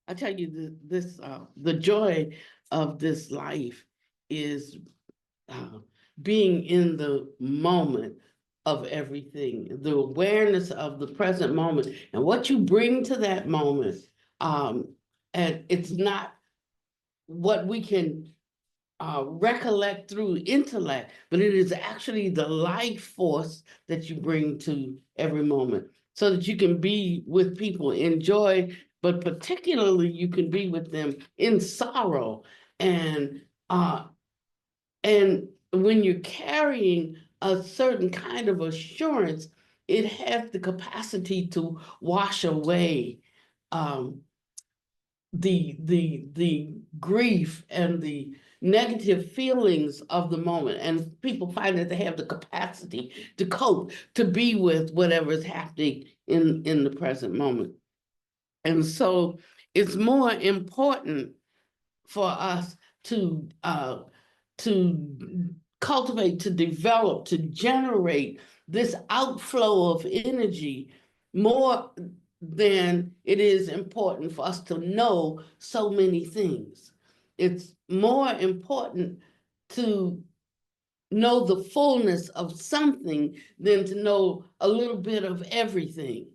I tell you, the joy of this life is uh, being in the moment of everything, the awareness of the present moment, and what you bring to that moment. Um, and it's not what we can recollect through intellect, but it is actually the life force that you bring to every moment so that you can be with people in joy, but particularly you can be with them in sorrow. And and when you're carrying a certain kind of assurance, it has the capacity to wash away um, the grief and the negative feelings of the moment, and people find that they have the capacity to cope, to be with whatever is happening in the present moment. And so it's more important for us to cultivate, to develop, to generate this outflow of energy more than it is important for us to know so many things. It's more important to know the fullness of something than to know a little bit of everything.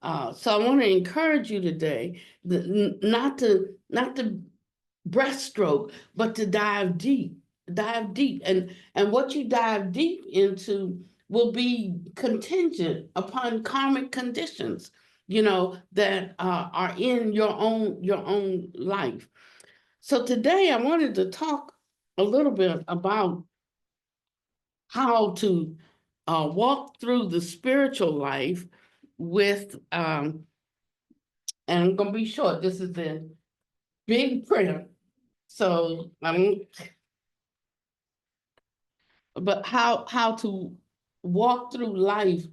So I want to encourage you today not to breaststroke, but to dive deep. And what you dive deep into will be contingent upon karmic conditions, that are in your own life. So today I wanted to talk a little bit about how to walk through the spiritual life with, and I'm going to be short, this is the big prayer. So but how to walk through life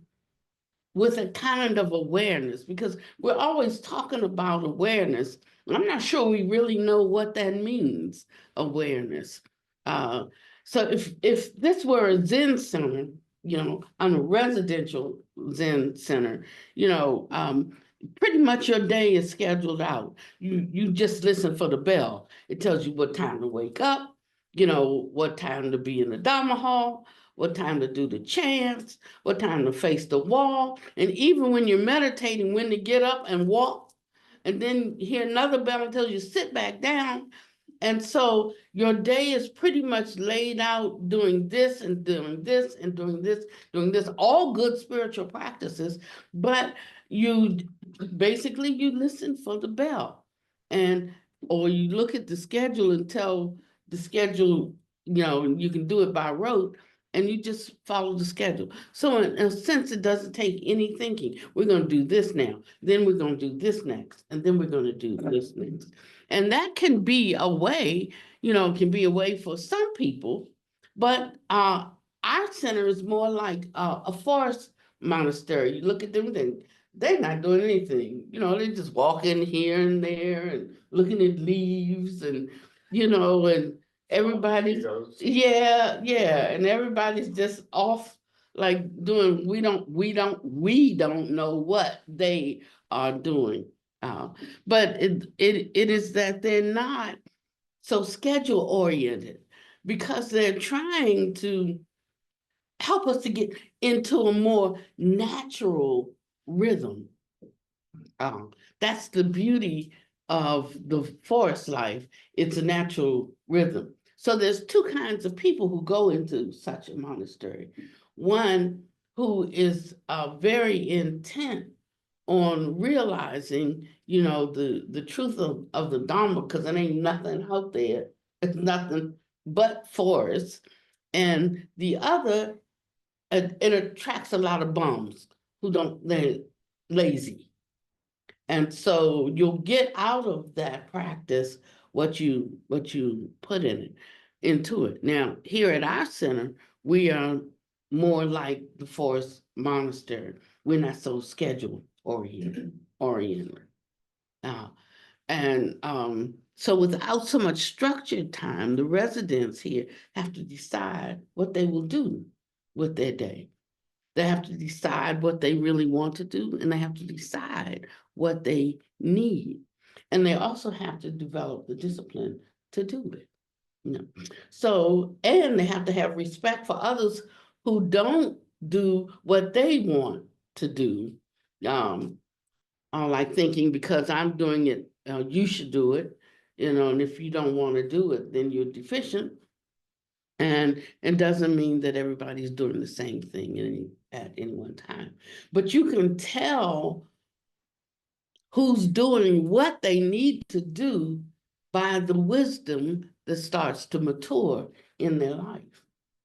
with a kind of awareness, because we're always talking about awareness. I'm not sure we really know what that means, awareness. Uh, so if this were a Zen center, on a residential Zen center, pretty much your day is scheduled out. You just listen for the bell. It tells you what time to wake up, what time to be in the Dharma hall, what time to do the chants, what time to face the wall. And even when you're meditating, when to get up and walk, and then hear another bell that tells you sit back down. And so your day is pretty much laid out doing this and doing this and doing this, all good spiritual practices, but you basically you listen for the bell. And or you look at the schedule and tell the schedule, you can do it by rote, and you just follow the schedule. So in a sense, it doesn't take any thinking. We're going to do this now, then we're going to do this next, and then we're going to do this next. And that can be a way, can be a way for some people, but our center is more like a forest monastery. You look at them, they're not doing anything. They just walking here and there and looking at leaves and everybody's, yeah, and everybody's just off, like doing, we don't know what they are doing. But it is that they're not so schedule oriented, because they're trying to help us to get into a more natural rhythm. That's the beauty of the forest life. It's a natural rhythm. So there's two kinds of people who go into such a monastery. One who is very intent on realizing, the truth of the Dharma, because there ain't nothing out there. It's nothing but forest. And the other, it attracts a lot of bums they're lazy. And so you'll get out of that practice what you put into it. Now, here at our center, we are more like the forest monastery. We're not so schedule oriented. Uh, and so without so much structured time, the residents here have to decide what they will do with their day. They have to decide what they really want to do, and they have to decide what they need. and they also have to develop the discipline to do it. You know, so, and they have to have respect for others who don't do what they want to do. Like thinking because I'm doing it, you should do it, and if you don't want to do it, then you're deficient. And it doesn't mean that everybody's doing the same thing at any one time. But you can tell who's doing what they need to do by the wisdom that starts to mature in their life.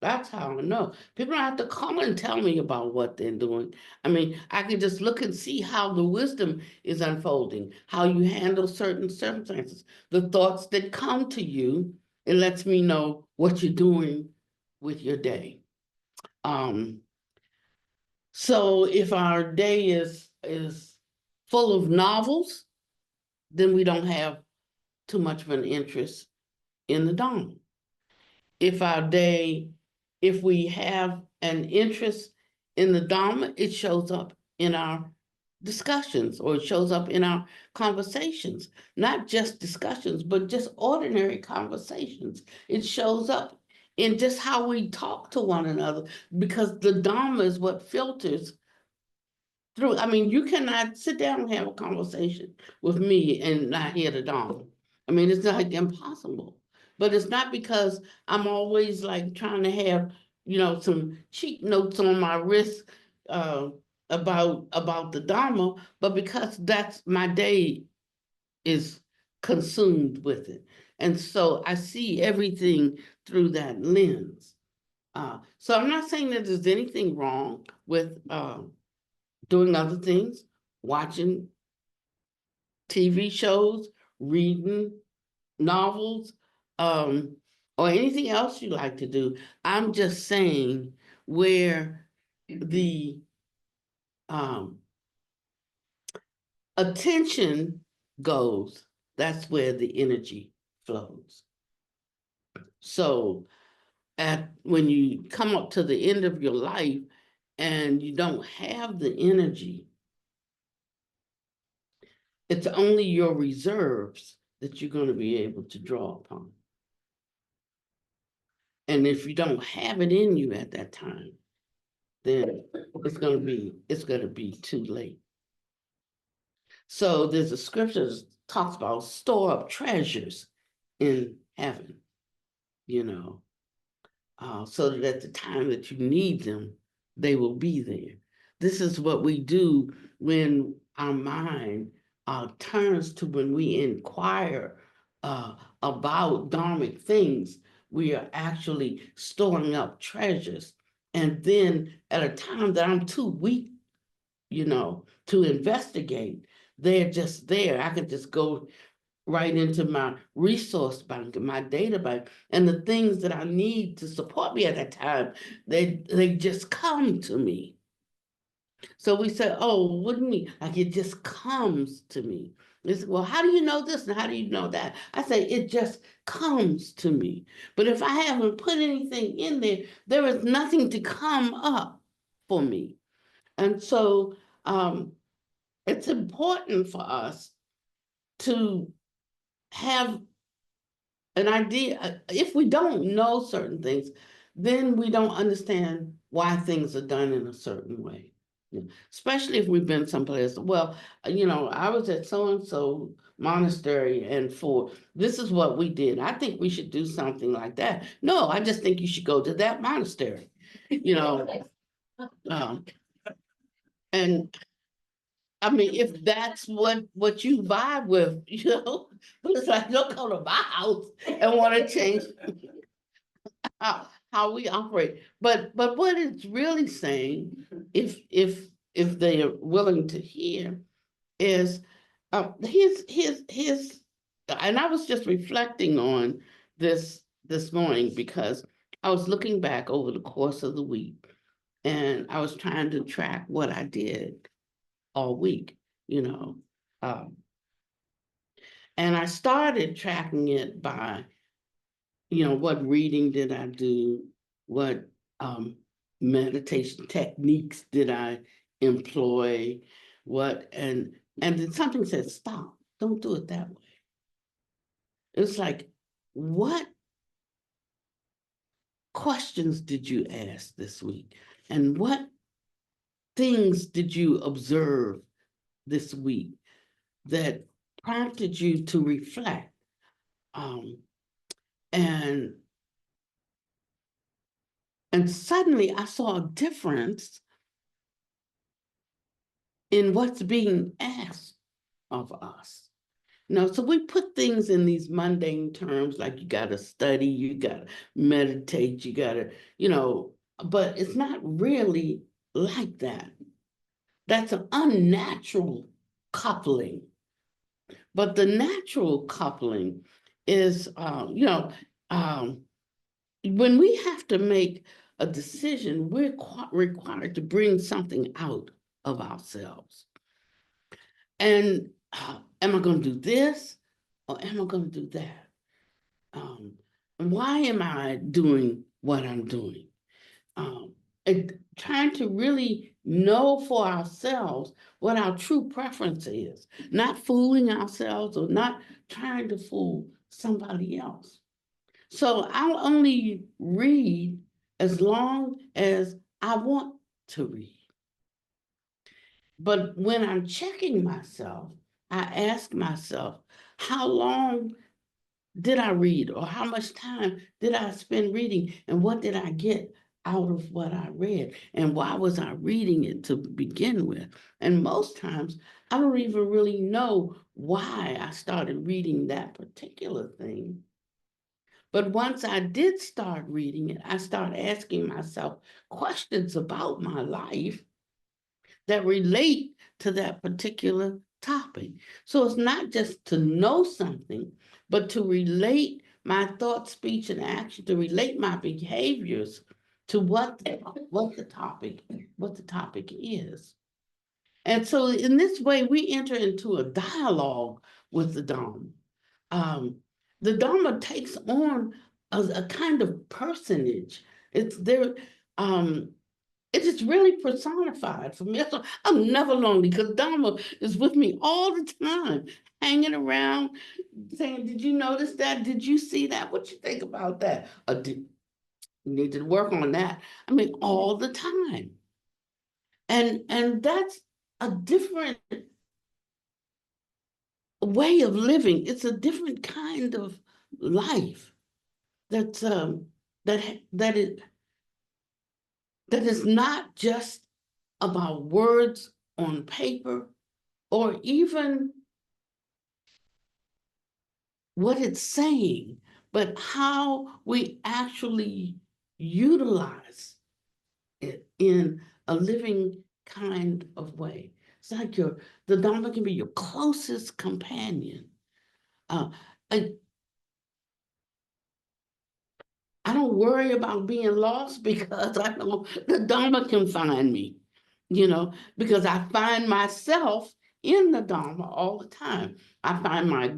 That's how I know. People don't have to come and tell me about what they're doing. I mean, I can just look and see how the wisdom is unfolding, how you handle certain circumstances, the thoughts that come to you. It lets me know what you're doing with your day. So if our day is full of novels, then we don't have too much of an interest in the Dharma. If we have an interest in the Dharma, it shows up in our discussions, or it shows up in our conversations, not just discussions, but just ordinary conversations. It shows up in just how we talk to one another, because the Dharma is what filters through. I mean, you cannot sit down and have a conversation with me and not hear the Dharma. I mean, it's like impossible. But it's not because I'm always like trying to have, some cheat notes on my wrist about the Dharma, but because that's my day is consumed with it. And so I see everything through that lens. So I'm not saying that there's anything wrong with doing other things, watching TV shows, reading novels, or anything else you like to do. I'm just saying where the attention goes, that's where the energy flows. So when you come up to the end of your life and you don't have the energy, it's only your reserves that you're going to be able to draw upon. And if you don't have it in you at that time, then it's going to be too late. So there's a scripture that talks about store up treasures in heaven, so that at the time that you need them, they will be there. This is what we do when our mind turns to, when we inquire about dharmic things, we are actually storing up treasures. And then at a time that I'm too weak, to investigate, they're just there. I can just go right into my resource bank, my data bank, and the things that I need to support me at that time, they just come to me. So we say, oh, wouldn't we? Like, it just comes to me. It's, well, how do you know this and how do you know that? I say, it just comes to me. But if I haven't put anything in there, there is nothing to come up for me. And so it's important for us to have an idea. If we don't know certain things, then we don't understand why things are done in a certain way. Especially if we've been someplace, well, I was at so-and-so monastery, and this is what we did. I think we should do something like that. No, I just think you should go to that monastery, and I mean, if that's what you vibe with, it's like, don't come to my house and want to change how we operate. But what it's really saying, if they are willing to hear, is his. And I was just reflecting on this morning, because I was looking back over the course of the week, and I was trying to track what I did all week, and I started tracking it by, what reading did I do, what meditation techniques did I employ, and then something said stop. Don't do it that way. It's like, what questions did you ask this week? And what things did you observe this week that prompted you to reflect? And suddenly I saw a difference in what's being asked of us. So we put things in these mundane terms, like you got to study, you got to meditate, you got to, but it's not really like that. That's an unnatural coupling. But the natural coupling is, when we have to make a decision, we're required to bring something out of ourselves. And am I going to do this or am I going to do that? And why am I doing what I'm doing? And trying to really know for ourselves what our true preference is, not fooling ourselves or not trying to fool somebody else. So I'll only read as long as I want to read. But when I'm checking myself, I ask myself, how long did I read, or how much time did I spend reading, and what did I get out of what I read, and why was I reading it to begin with? And most times I don't even really know why I started reading that particular thing. But once I did start reading it, I started asking myself questions about my life that relate to that particular topic. So it's not just to know something, but to relate my thought, speech, and action, to relate my behaviors to what the topic is. And so in this way, we enter into a dialogue with the Dharma. Um, the Dharma takes on a kind of personage. It's there. It is really personified for me. So I'm never lonely because Dharma is with me all the time, hanging around, saying, "Did you notice that? Did you see that? What you think about that? You need to work on that." I mean, all the time, and that's a different way of living. It's a different kind of life that's that that it that is not just about words on paper or even what it's saying, but how we actually utilize it in a living kind of way. It's like the Dharma can be your closest companion. Uh, I, I don't worry about being lost because I know the Dharma can find me, because I find myself in the Dharma all the time. I find my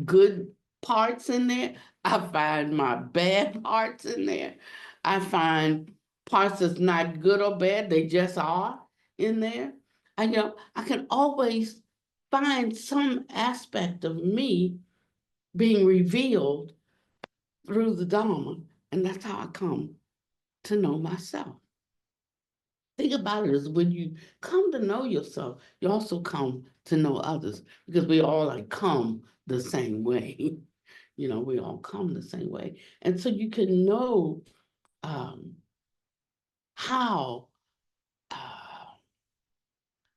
good parts in there. I find my bad parts in there. I find parts that's not good or bad, they just are in there. And I can always find some aspect of me being revealed through the Dharma, and that's how I come to know myself. Think about it, is when you come to know yourself, you also come to know others, because we all come the same way. We all come the same way. And so you can know how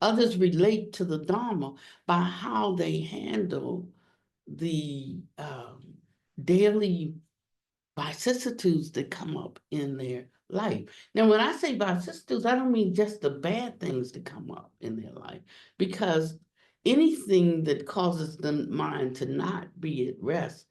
others relate to the Dharma by how they handle the daily vicissitudes that come up in their life. Now, when I say vicissitudes, I don't mean just the bad things that come up in their life, because anything that causes the mind to not be at rest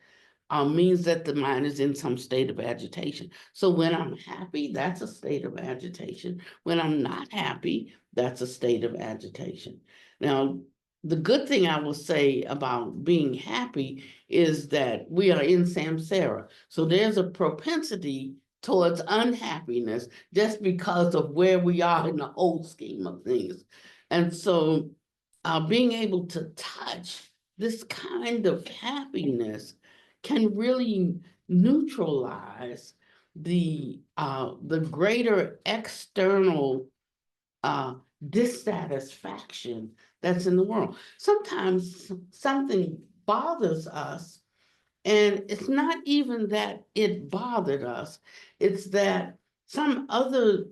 means that the mind is in some state of agitation. So when I'm happy, that's a state of agitation. When I'm not happy, that's a state of agitation. Now, the good thing I will say about being happy is that we are in samsara. So there's a propensity towards unhappiness just because of where we are in the whole scheme of things. And so being able to touch this kind of happiness can really neutralize the greater external dissatisfaction that's in the world. Sometimes something bothers us, and it's not even that it bothered us, it's that some other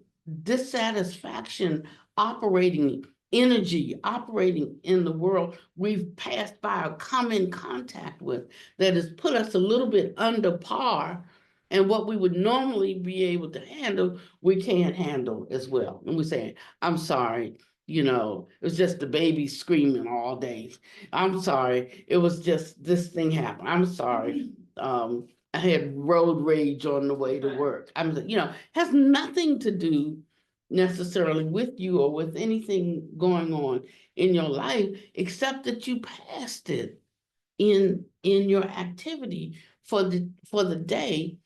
dissatisfaction operating energy operating in the world we've passed by or come in contact with that has put us a little bit under par. And what we would normally be able to handle, we can't handle as well. And we say, I'm sorry, it was just the baby screaming all day. I'm sorry, it was just this thing happened. I'm sorry. I had road rage on the way to work. Has nothing to do necessarily with you or with anything going on in your life, except that you passed it in your activity for the day.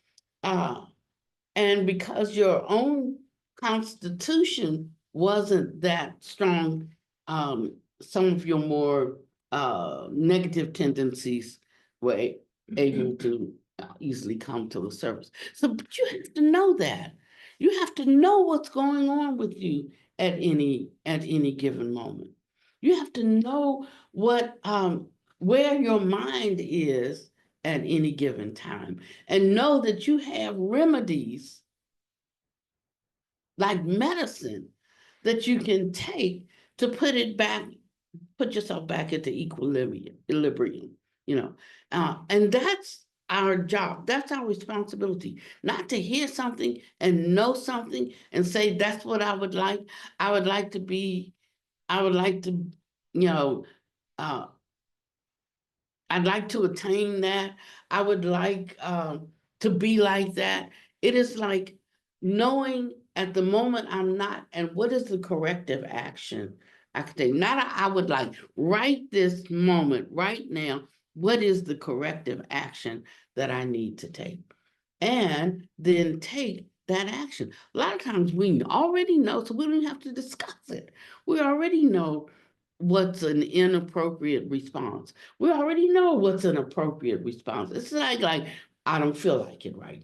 And because your own constitution wasn't that strong, some of your more negative tendencies were able to easily come to the surface. So, but you have to know that. You have to know what's going on with you at any given moment. You have to know what where your mind is at any given time, and know that you have remedies like medicine that you can take to put yourself back into equilibrium, and that's our job. That's our responsibility, not to hear something and know something and say, that's what I would like. I would like to, uh, I'd like to attain that. I would like to be like that. It is like knowing at the moment I'm not, and what is the corrective action I could take? Not I would like, right this moment, right now, what is the corrective action that I need to take? And then take that action. A lot of times we already know, so we don't have to discuss it. We already know what's an inappropriate response. We already know what's an appropriate response. It's like I don't feel like it right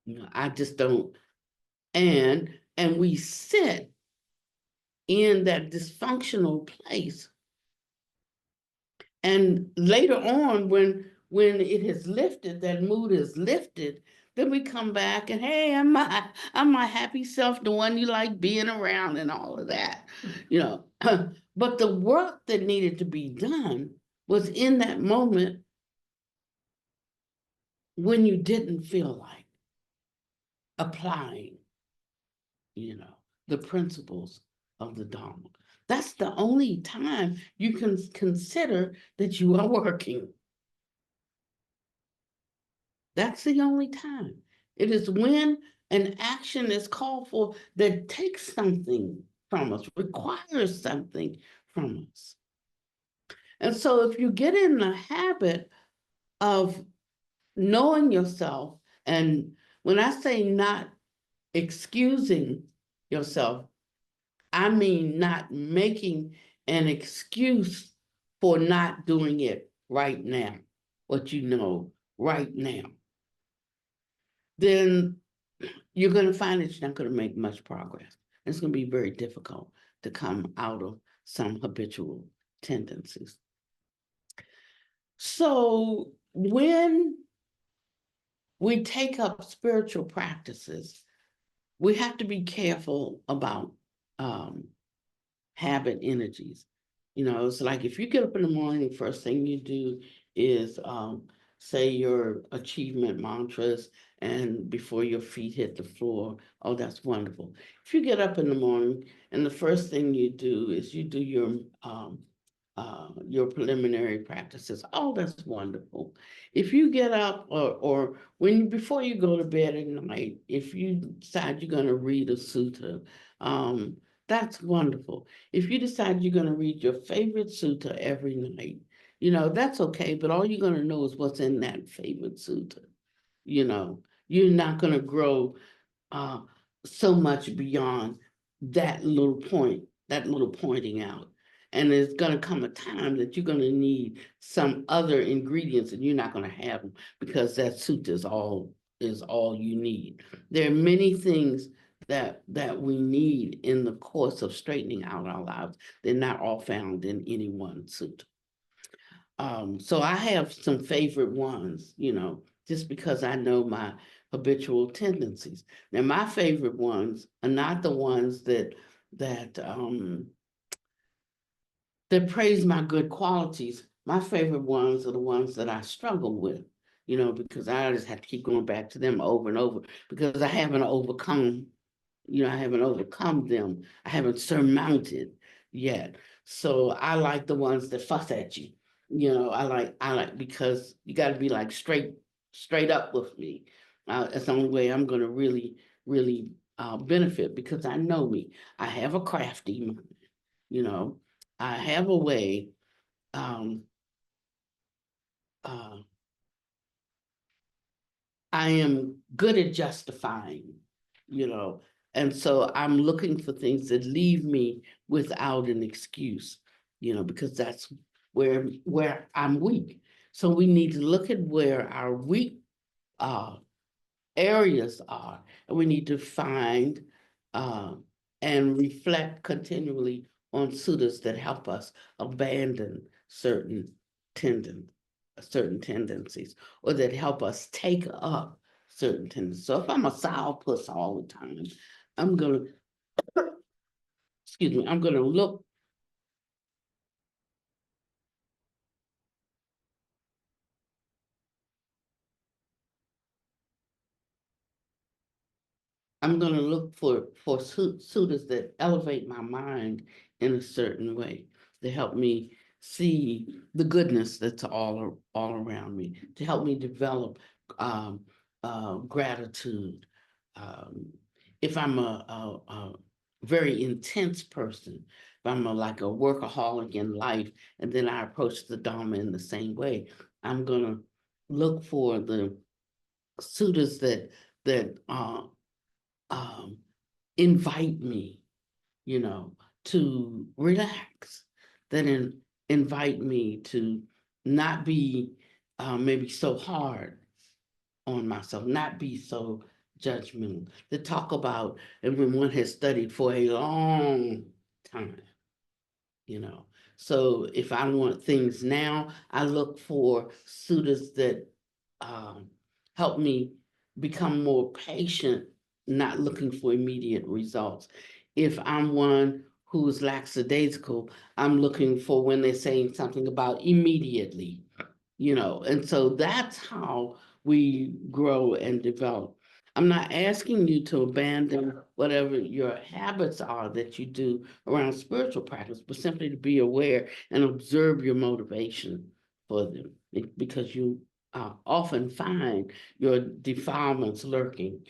now. I just don't. And we sit in that dysfunctional place. And later on, when it has lifted, that mood is lifted, then we come back and, hey, I'm my happy self, the one you like being around and all of that, But the work that needed to be done was in that moment when you didn't feel like applying, the principles of the Dharma. That's the only time you can consider that you are working. That's the only time. It is when an action is called for that takes something from us, requires something from us. And so if you get in the habit of knowing yourself, and when I say not excusing yourself, I mean not making an excuse for not doing it right now, what you know right now, then you're going to find that you're not going to make much progress. It's going to be very difficult to come out of some habitual tendencies. So when we take up spiritual practices, we have to be careful about habit energies. It's like if you get up in the morning, the first thing you do is say your achievement mantras, and before your feet hit the floor, oh, that's wonderful. If you get up in the morning and the first thing you do is you do your preliminary practices, oh, that's wonderful. If you get up or before you go to bed at night, if you decide you're going to read a sutta, that's wonderful. If you decide you're going to read your favorite sutta every night, that's okay, but all you're going to know is what's in that favorite sutta. You're not going to grow so much beyond that little point, that little pointing out. And there's going to come a time that you're going to need some other ingredients and you're not going to have them because that sutta is all you need. There are many things that we need in the course of straightening out our lives. They're not all found in any one sutta. So I have some favorite ones, just because I know my habitual tendencies. Now, my favorite ones are not the ones that praise my good qualities. My favorite ones are the ones that I struggle with, because I just have to keep going back to them over and over because I haven't overcome them. I haven't surmounted yet. So I like the ones that fuss at you. I like because you got to be like straight up with me. That's the only way I'm going to really, really benefit because I know me. I have a crafty mind, you know. I have a way. Um, uh, I am good at justifying, you know, and so I'm looking for things that leave me without an excuse, because that's where I'm weak. So we need to look at where our weak uh, areas are, and we need to find uh, and reflect continually on suttas that help us abandon tendon, certain tendencies, or that help us take up certain tendencies. So if I'm a sourpuss all the time, I'm gonna, excuse me, I'm gonna look I'm going to look for suitors that elevate my mind in a certain way to help me see the goodness that's all around me, to help me develop um, gratitude. Um, if I'm a very intense person, if I'm like a workaholic in life, and then I approach the Dharma in the same way, I'm going to look for the suitors that um, invite me, you know, to relax, that invite me to not be maybe so hard on myself, not be so judgmental, to talk about, and when one has studied for a long time, you know. So if I want things now, I look for suitors that um, help me become more patient, not looking for immediate results. If I'm one who's lackadaisical, I'm looking for when they're saying something about immediately, and so that's how we grow and develop. I'm not asking you to abandon whatever your habits are that you do around spiritual practice, but simply to be aware and observe your motivation for them, because you often find your defilements lurking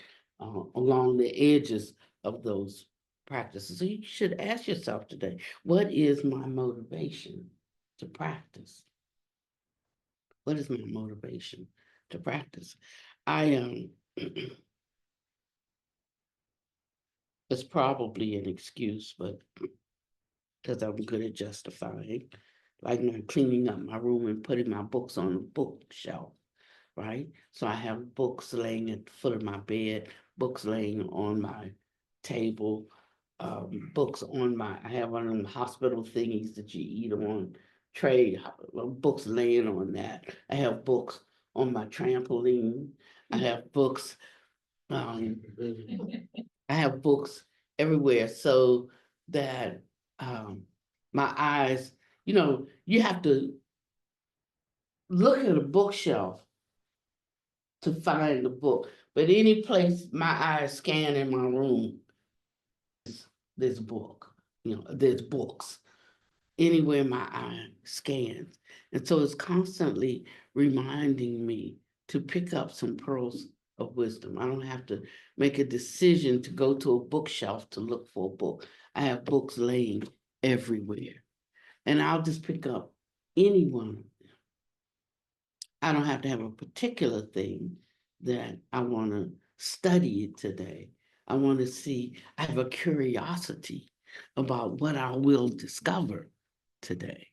along the edges of those practices. So you should ask yourself today, what is my motivation to practice? What is my motivation to practice? I it's probably an excuse, but because I'm good at justifying, like not cleaning up my room and putting my books on the bookshelf, right? So I have books laying at the foot of my bed, books laying on my table, books on I have one of them hospital thingies that you eat on, tray, books laying on that. I have books on my trampoline. I have books, um, I have books everywhere so that um, my eyes, you have to look at a bookshelf to find the book. But any place my eyes scan in my room, there's a book. There's books anywhere my eye scans. And so it's constantly reminding me to pick up some pearls of wisdom. I don't have to make a decision to go to a bookshelf to look for a book. I have books laying everywhere. And I'll just pick up any one. I don't have to have a particular thing that I want to study today. I want to see, I have a curiosity about what I will discover. today.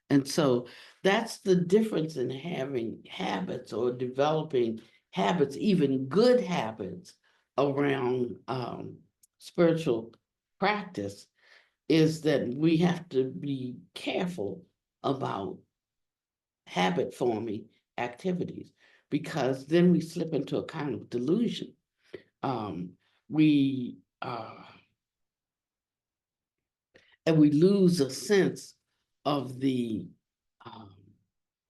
And so that's the difference in having habits or developing habits, even good habits around spiritual practice, is that we have to be careful about habit forming activities, because then we slip into a kind of delusion. We and we lose a sense of the um,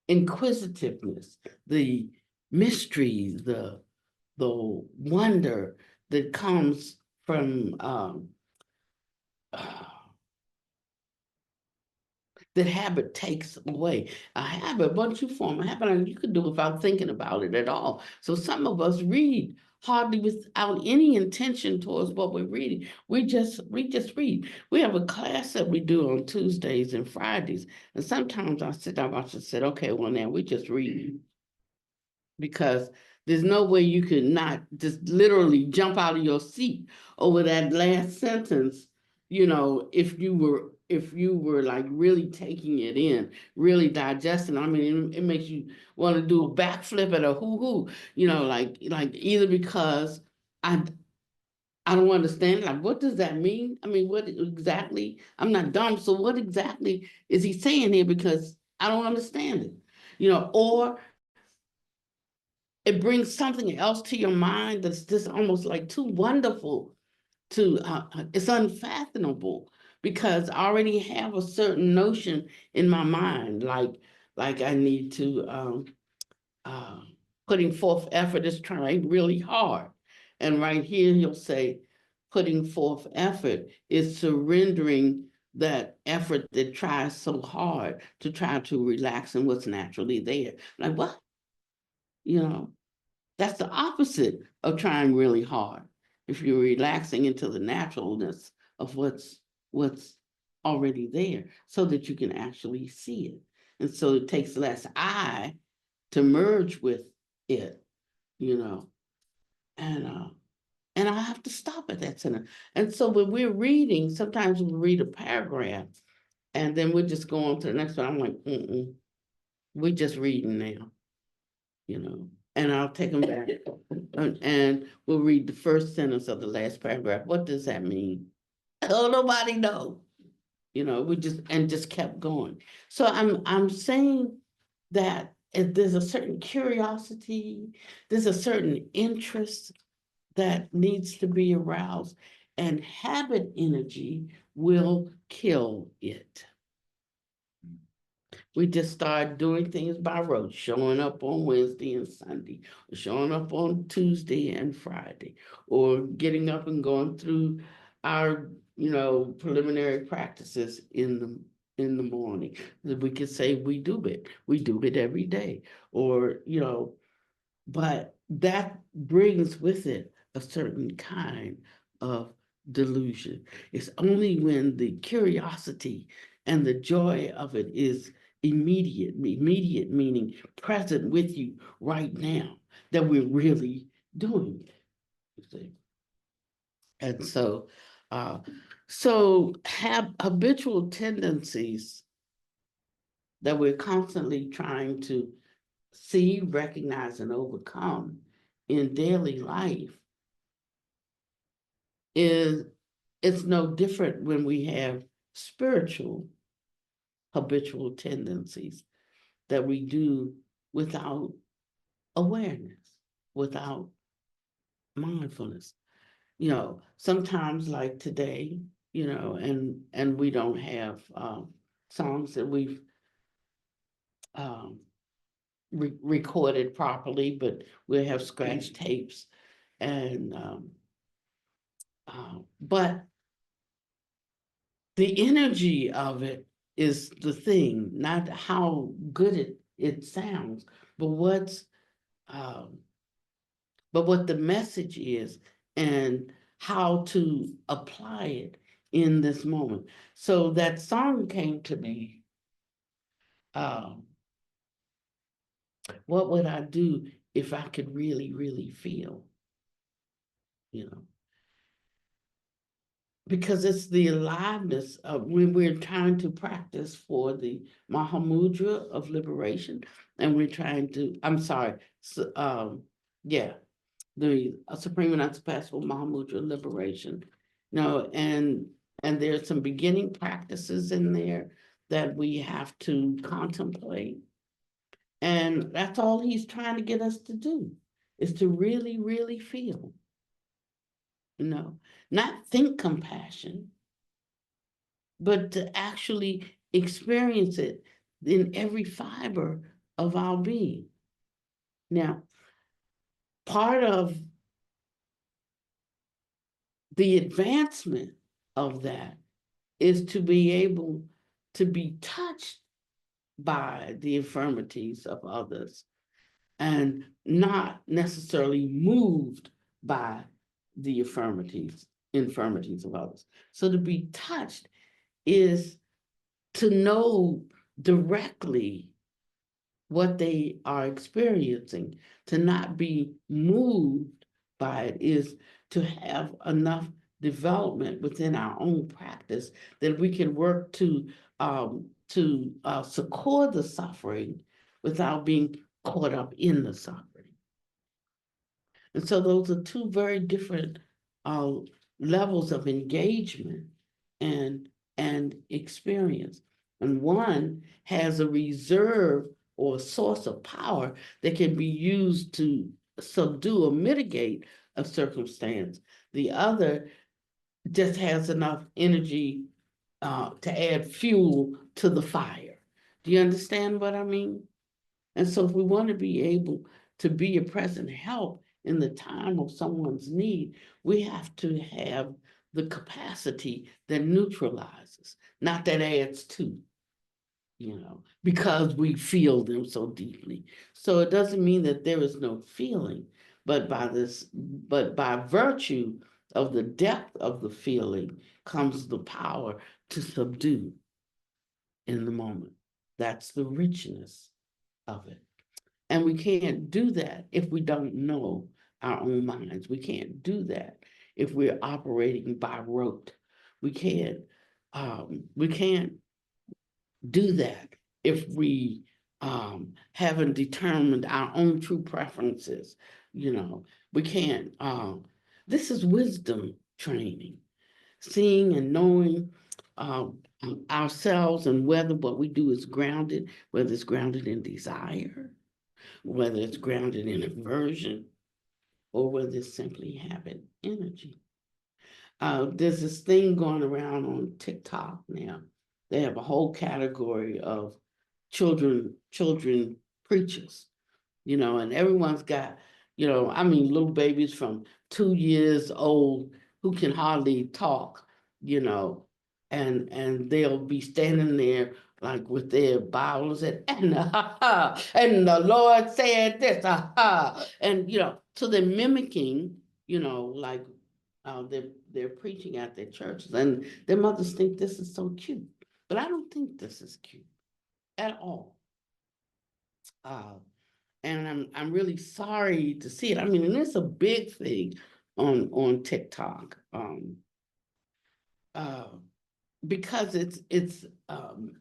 inquisitiveness, the mystery, the wonder that comes from that habit takes away. A habit, once you form a habit, you can do it without thinking about it at all. So some of us read hardly without any intention towards what we're reading. We just read. We have a class that we do on Tuesdays and Fridays, and sometimes I sit down and say, okay, well now we just read, because there's no way you could not just literally jump out of your seat over that last sentence, if you were like really taking it in, really digesting. I mean, it makes you want to do a backflip at a hoo-hoo, like either because I I don't understand, like, what does that mean? I mean, what exactly? I'm not dumb, so what exactly is he saying here? Because I don't understand it, or it brings something else to your mind that's just almost like too wonderful to, it's unfathomable, because I already have a certain notion in my mind, like I need to, uh, putting forth effort is trying really hard. And right here, he'll say, putting forth effort is surrendering that effort that tries so hard to try to relax in what's naturally there. Like, what? You know, that's the opposite of trying really hard. If you're relaxing into the naturalness of what's already there, so that you can actually see it. And so it takes less I to merge with it, you know. And I have to stop at that center. And so when we're reading, sometimes we read a paragraph and then we'll just go on to the next one. I'm like, we're just reading now, and I'll take them back and we'll read the first sentence of the last paragraph. What does that mean? Oh, nobody know. We just kept going. So I'm saying that if there's a certain curiosity, there's a certain interest that needs to be aroused, and habit energy will kill it. We just start doing things by rote, showing up on Wednesday and Sunday, or showing up on Tuesday and Friday, or getting up and going through our, preliminary practices in the morning. We could say we do it every day, or, but that brings with it a certain kind of delusion. It's only when the curiosity and the joy of it is immediate meaning present with you right now, that we're really doing it, you see. And so have habitual tendencies that we're constantly trying to see, recognize, and overcome in daily life it's no different when we have spiritual habitual tendencies that we do without awareness, without mindfulness. Sometimes like today, and we don't have songs that we've um, recorded properly, but we'll have scratch tapes, and but the energy of it is the thing, not how good it sounds, but um, what the message is, and how to apply it in this moment. So that song came to me. Um, what would I do if I could really, really feel? You know, because it's the aliveness of when we're trying to practice for the Mahamudra of liberation, and we're trying to, I'm sorry, yeah, the Supreme and Unsurpassable Mahamudra liberation. No, and there's some beginning practices in there that we have to contemplate. And that's all he's trying to get us to do, is to really, really feel, not think compassion, but to actually experience it in every fiber of our being. Now, part of the advancement of that is to be able to be touched by the infirmities of others and not necessarily moved by the infirmities of others. So to be touched is to know directly what they are experiencing. To not be moved by it is to have enough development within our own practice that we can work to succor the suffering without being caught up in the suffering. And so those are two very different uh, levels of engagement and experience. And one has a reserve or a source of power that can be used to subdue or mitigate a circumstance. The other just has enough energy to add fuel to the fire. Do you understand what I mean? And so if we want to be able to be a present help in the time of someone's need, we have to have the capacity that neutralizes, not that adds to, because we feel them so deeply. So it doesn't mean that there is no feeling, but by virtue of the depth of the feeling comes the power to subdue in the moment. That's the richness of it. And we can't do that if we don't know our own minds. We can't do that if we're operating by rote. We can't do that if we haven't determined our own true preferences. We can't. This is wisdom training, seeing and knowing ourselves, and whether what we do is grounded, whether it's grounded in desire, whether it's grounded in aversion, or whether it's simply habit energy. There's this thing going around on TikTok now. They have a whole category of children preachers, and everyone's got, little babies from 2 years old who can hardly talk, you know, and they'll be standing there like with their Bibles and and the Lord said this, and so they're mimicking, like they're preaching at their churches, and their mothers think this is so cute, but I don't think this is cute at all. And I'm really sorry to see it. I mean, and it's a big thing on TikTok, uh, because it's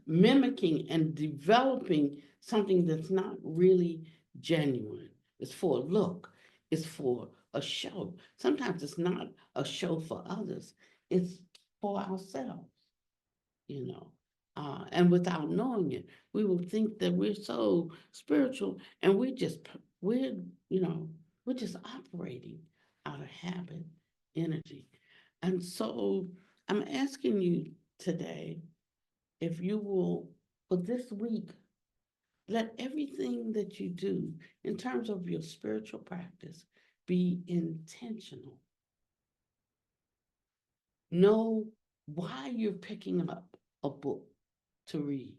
mimicking and developing something that's not really genuine. It's for a look. It's for a show. Sometimes it's not a show for others. It's for ourselves. And without knowing it, we will think that we're so spiritual, and we're we're just operating out of habit, energy. And so I'm asking you today, if you will, for this week, let everything that you do in terms of your spiritual practice be intentional. Know why you're picking up a book to read.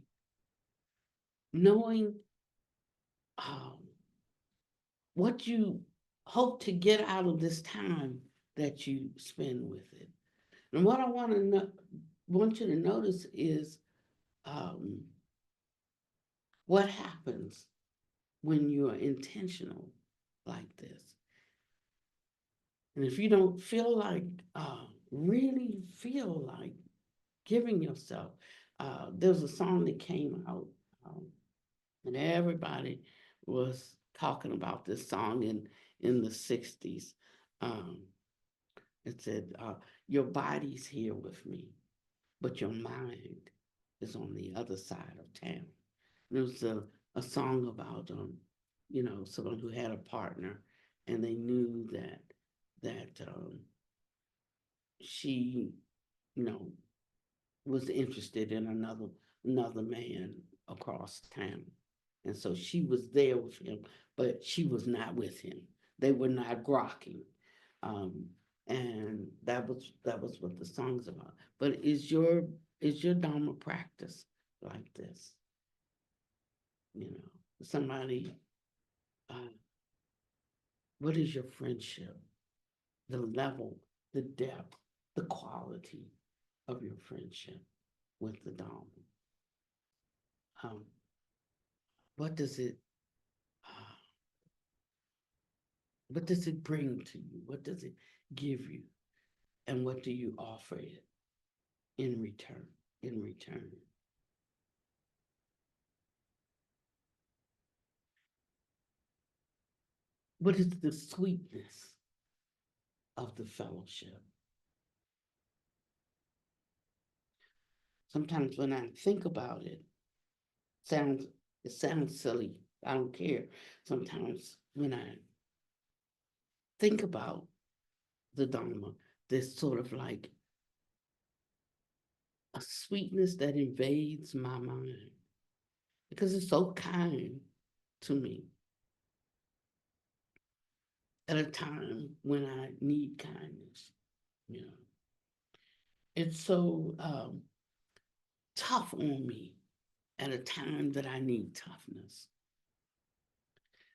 Knowing what you hope to get out of this time that you spend with it. And what I want you to notice is what happens when you are intentional like this. And if you don't feel like really feel like giving yourself. There's a song that came out, and everybody was talking about this song in the 60s. Um, it said, your body's here with me, but your mind is on the other side of town. There was a song about, someone who had a partner, and they knew that she, you know, was interested in another man across town. And so she was there with him, but she was not with him. They were not grokking. Um, and that was what the song's about. But is your Dharma practice like this? Somebody, uh, what is your friendship? The level, the depth, the quality of your friendship with the Dharma. Um, what does it uh, what does it bring to you? What does it give you? And what do you offer it in return? In return. What is the sweetness of the fellowship? Sometimes when I think about it, sounds it sounds silly. I don't care. Sometimes when I think about the Dharma, there's sort of like a sweetness that invades my mind because it's so kind to me at a time when I need kindness. You know, it's so tough on me at a time that I need toughness.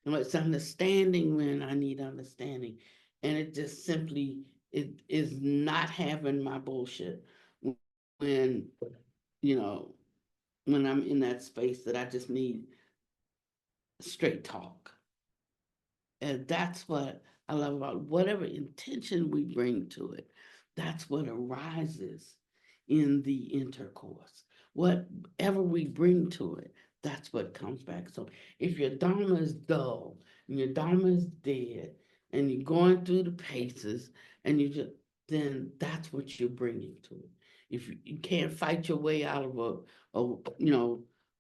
It's understanding when I need understanding, and it just simply it is not having my bullshit when you know when I'm in that space that I just need straight talk. And that's what I love about whatever intention we bring to it. That's what arises in the intercourse. Whatever we bring to it, that's what comes back. So if your Dharma is dull and your Dharma is dead and you're going through the paces and then that's what you're bringing to it. If you can't fight your way out of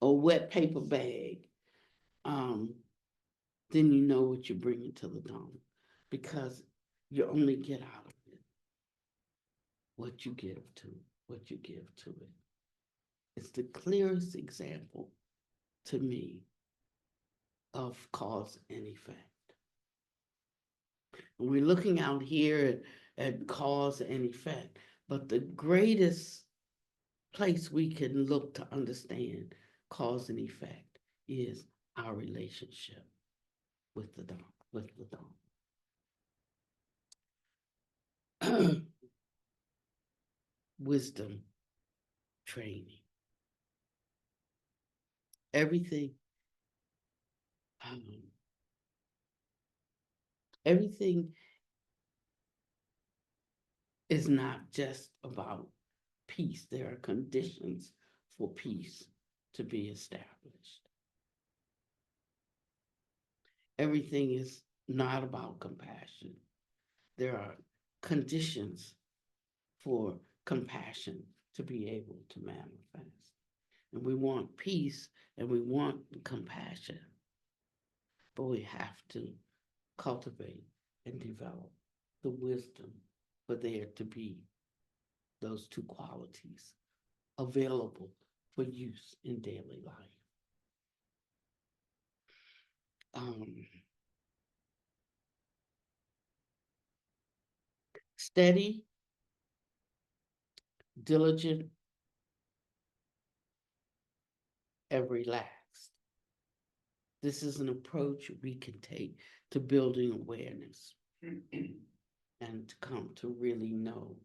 a wet paper bag, um, then you know what you're bringing to the Dharma, because you only get out of it what you give to what you give to it. It's the clearest example to me of cause and effect. And we're looking out here at cause and effect, but the greatest place we can look to understand cause and effect is our relationship with the Dharma, with the Dharma. Wisdom training. Everything, um, everything is not just about peace. There are conditions for peace to be established. Everything is not about compassion. There are conditions for compassion to be able to manifest. And we want peace and we want compassion, but we have to cultivate and develop the wisdom for there to be those two qualities available for use in daily life. Um, Steady, diligent, and relaxed. This is an approach we can take to building awareness and to come to really know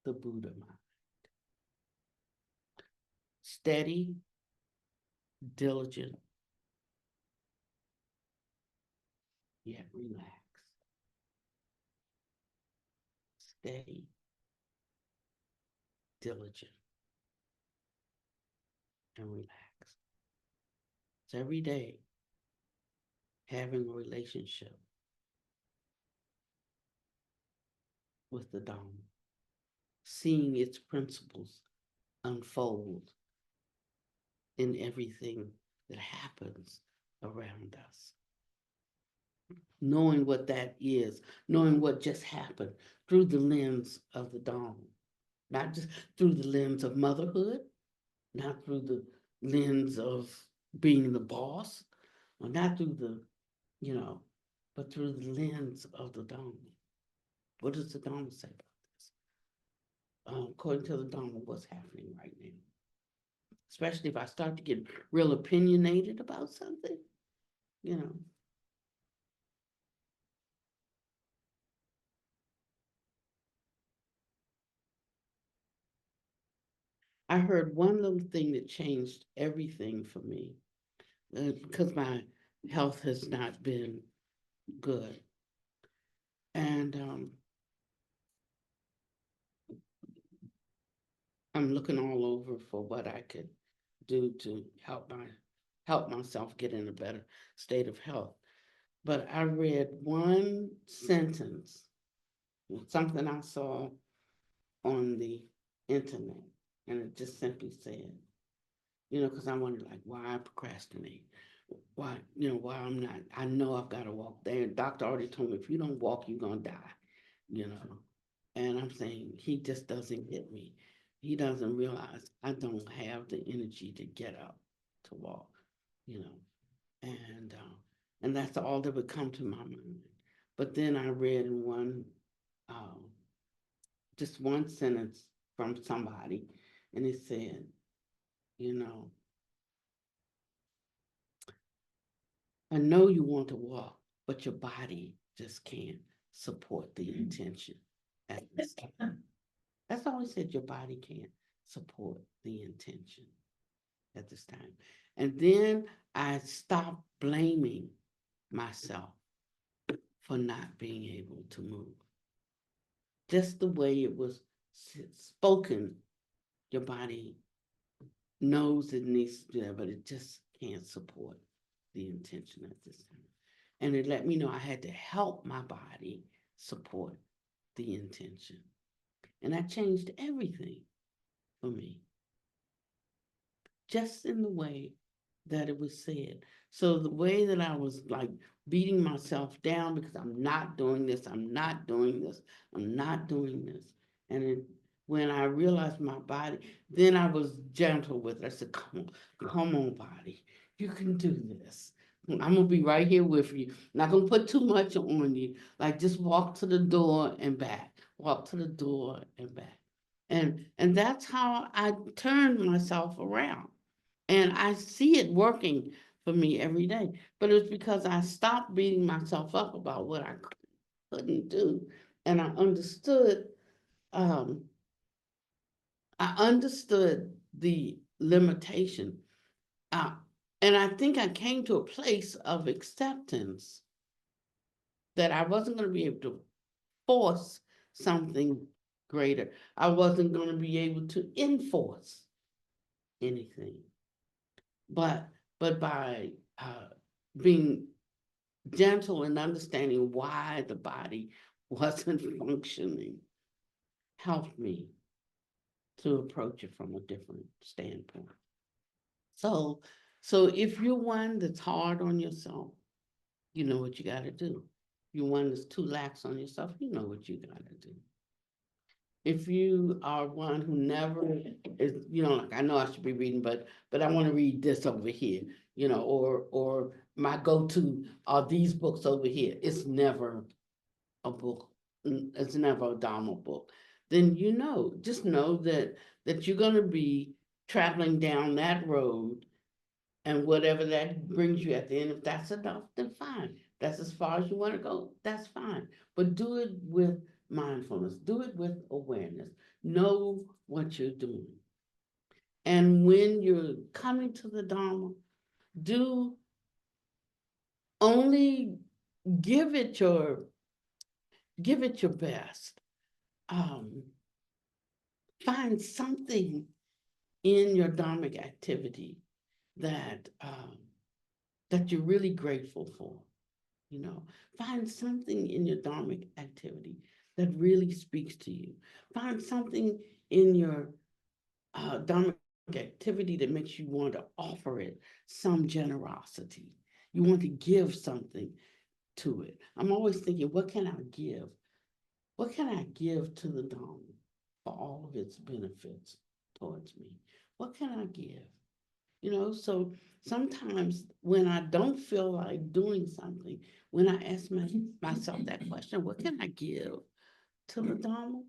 the Buddha mind. Steady, diligent, yet relaxed. steady, diligent, and relaxed. So every day, having a relationship with the Dharma, seeing its principles unfold in everything that happens around us, knowing what that is, knowing what just happened through the lens of the Dharma, not just through the lens of motherhood, not through the lens of being the boss, or not through the, but through the lens of the Dharma. What does the Dharma say about this? According to the Dharma, what's happening right now? Especially if I start to get real opinionated about something, you know. I heard one little thing that changed everything for me because my health has not been good. And I'm looking all over for what I could do to help myself get in a better state of health. But I read one sentence, something I saw on the internet, and it just simply said, because I wondered, like, why I procrastinate, why I'm not. I know I've got to walk. The doctor already told me if you don't walk, you're gonna die, you know. And I'm saying he just doesn't get me. He doesn't realize I don't have the energy to get up to walk, you know. And that's all that would come to my mind. But then I read in um, just one sentence from somebody, and it said, you know, I know you want to walk, but your body just can't support the intention at this time. That's all he said, your body can't support the intention at this time. And then I stopped blaming myself for not being able to move. Just the way it was spoken, your body knows it needs to do that, but it just can't support the intention at this time. And it let me know I had to help my body support the intention. And that changed everything for me, just in the way that it was said. So the way that I was like beating myself down because I'm not doing this, I'm not doing this, I'm not doing this. And when I realized my body, then I was gentle with it. I said, come on, body, you can do this. I'm gonna be right here with you. Not gonna put too much on you. Like just walk to the door and back. Walk to the door and back. And that's how I turned myself around. And I see it working for me every day. But it's because I stopped beating myself up about what I couldn't do. And um, I understood the limitation. Uh, and I think I came to a place of acceptance that I wasn't going to be able to force something greater. I wasn't going to be able to enforce anything. But by being gentle and understanding why the body wasn't functioning helped me to approach it from a different standpoint. So, if you're one that's hard on yourself, you know what you got to do. You're one that's too lax on yourself, you know what you got to do. If you are one who never is, like I know I should be reading, but I want to read this over here, or my go-to are these books over here. It's never a book. It's never a Dharma book. Then just know that you're going to be traveling down that road, and whatever that brings you at the end, if that's enough, then fine. That's as far as you want to go, that's fine. But do it with mindfulness, do it with awareness. Know what you're doing. And when you're coming to the Dharma, do only give it your best. find something in your dharmic activity that that you're really grateful for. You know, find something in your dharmic activity that really speaks to you. Find something in your dharmic activity that makes you want to offer it some generosity. You want to give something to it. I'm always thinking, what can I give? What can I give to the Dharma for all of its benefits towards me? What can I give? You know, so sometimes when I don't feel like doing something, when I ask myself that question, what can I give to the Dharma?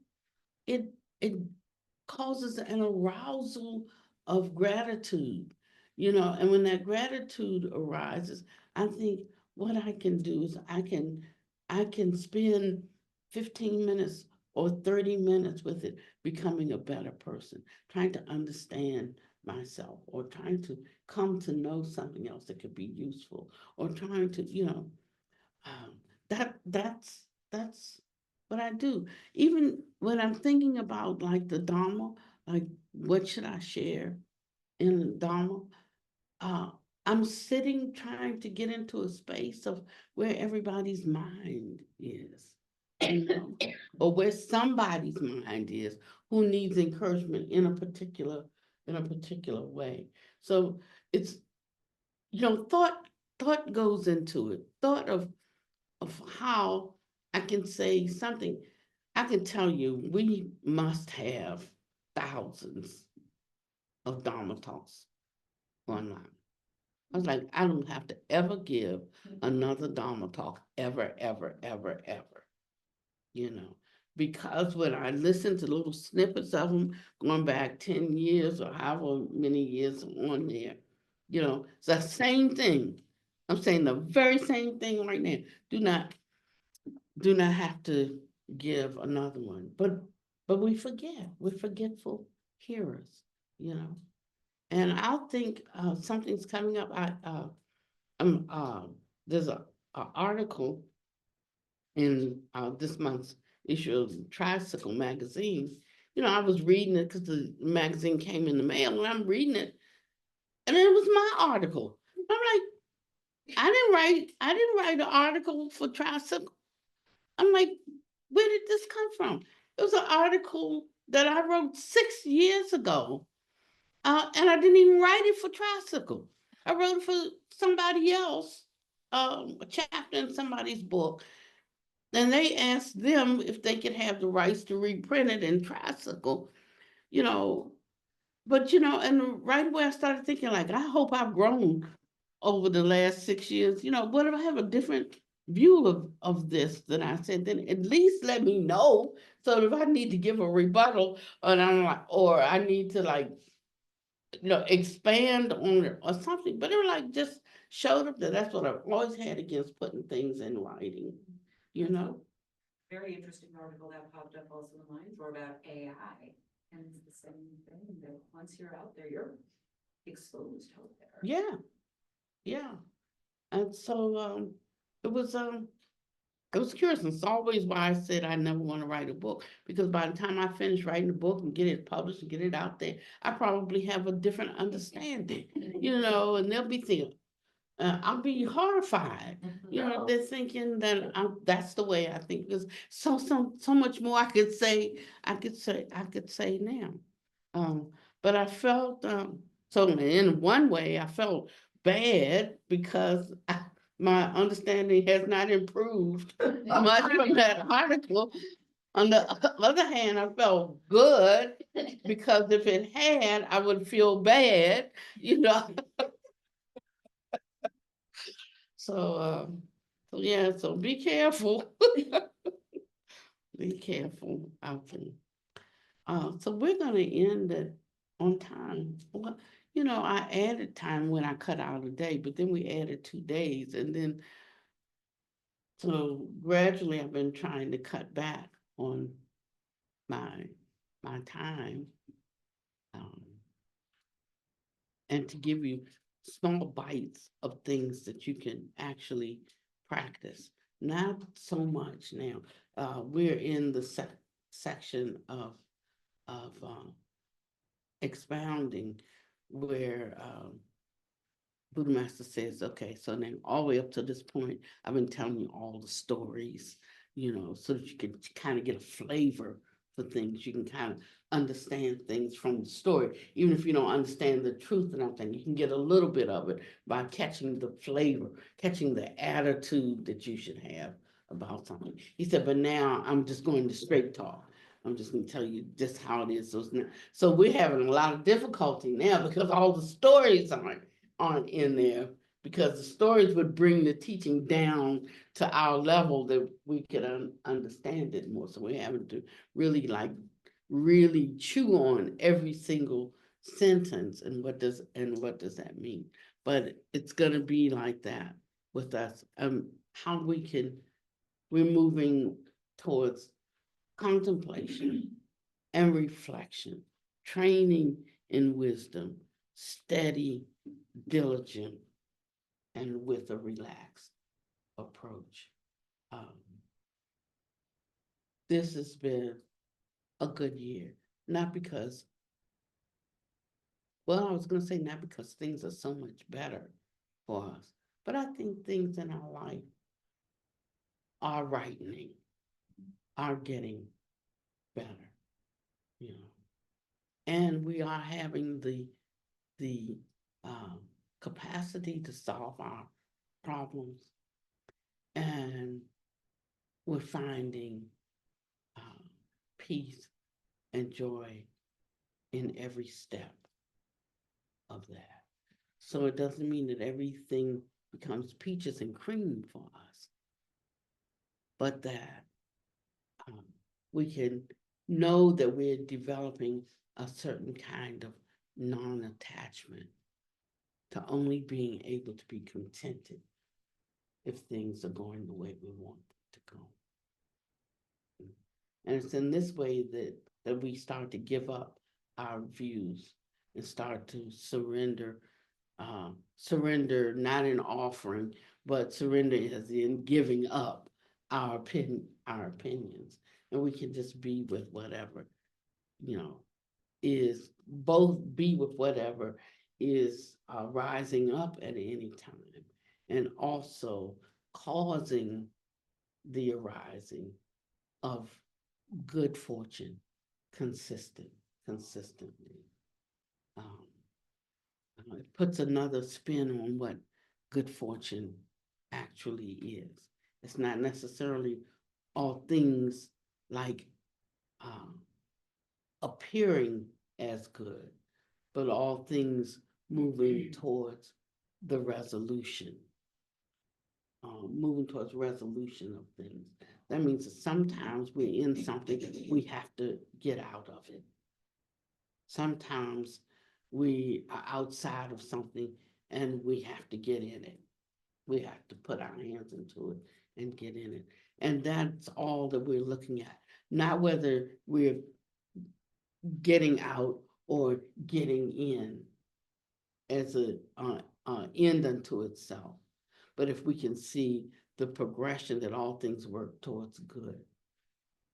It causes an arousal of gratitude, you know, and when that gratitude arises, I think what I can do is I can spend 15 minutes or 30 minutes with it becoming a better person, trying to understand myself or trying to come to know something else that could be useful or trying to, you know, um, that's what I do. Even when I'm thinking about like the Dharma, like what should I share in the Dharma? Uh, I'm sitting trying to get into a space of where everybody's mind is, you know, or where somebody's mind is who needs encouragement in a particular way. So it's, you know, thought goes into it. Thought of how I can say something. I can tell you, we must have thousands of Dharma talks online. I was like, I don't have to ever give another Dharma talk ever, ever, ever, ever, you know. Because when I listen to little snippets of them going back 10 years or however many years on there, you know, it's the same thing. I'm saying the very same thing right now. Do not do not have to give another one. But we forget. We're forgetful hearers, you know. And I'll think something's coming up. I'm there's a article in this month's issue of Tricycle magazine. You know, I was reading it because the magazine came in the mail, and I'm reading it, and it was my article. I'm like, I didn't write an article for Tricycle. I'm like, where did this come from? It was an article that I wrote 6 years ago, and I didn't even write it for Tricycle. I wrote it for somebody else, a chapter in somebody's book. And they asked them if they could have the rights to reprint it in Tricycle, you know. But, you know, and right away I started thinking, like, I hope I've grown over the last 6 years. You know, what if I have a different view of this than I said, then at least let me know. So if I need to give a rebuttal and I'm like, or I need to like, you know, expand on it or something. But it was like just showed up that that's what I've always had against putting things in writing, you know. Very interesting article that popped up also in mine for about AI. And it's the same thing that once you're out there, you're exposed out there. Yeah, yeah. And so it was curious. And it's always why I said I never want to write a book, because by the time I finish writing the book and get it published and get it out there, I probably have a different understanding, you know, and they'll be thinking, I'll be horrified. You know, they're thinking that that's the way I think. Because so much more I could say. I could say now. Um, but I felt so in one way I felt bad because my understanding has not improved much from that article. On the other hand, I felt good because if it had, I would feel bad, you know. So, so yeah, so be careful. Be careful out there. So we're gonna end it on time. Well, you know, I added time when I cut out a day, but then we added 2 days, and then so gradually I've been trying to cut back on my my time, um, and to give you small bites of things that you can actually practice. Not so much now. We're in the section of expounding where Buddha Master says, okay, so then all the way up to this point, I've been telling you all the stories, so that you can kind of get a flavor for things. You can kind of understand things from the story. Even if you don't understand the truth and everything, you can get a little bit of it by catching the flavor, catching the attitude that you should have about something. He said, but now I'm just going to straight talk. I'm just going to tell you just how it is. So we're having a lot of difficulty now because all the stories aren't in there, because the stories would bring the teaching down to our level that we could understand it more. So we're having to really chew on every single sentence and what does that mean. But it's going to be like that with us. How we're moving towards contemplation and reflection, training in wisdom, steady, diligent, and with a relaxed approach. This has been a good year, not because, well, I was going to say not because things are so much better for us, but I think things in our life are rightening, are getting better, and we are having the capacity to solve our problems, and we're finding peace and joy in every step of that. So it doesn't mean that everything becomes peaches and cream for us, but that we can know that we're developing a certain kind of non-attachment to only being able to be contented if things are going the way we want them to go. And it's in this way that we start to give up our views and start to surrender not in offering, but surrender as in giving up our opinions. And we can just be with whatever, is both be with whatever is rising up at any time, and also causing the arising of good fortune consistently. Um, it puts another spin on what good fortune actually is. It's not necessarily all things like appearing as good, but all things moving towards the resolution, of things. That means that sometimes we're in something, we have to get out of it. Sometimes we are outside of something and we have to get in it. We have to put our hands into it and get in it. And that's all that we're looking at. Not whether we're getting out or getting in as a end unto itself. But if we can see the progression that all things work towards good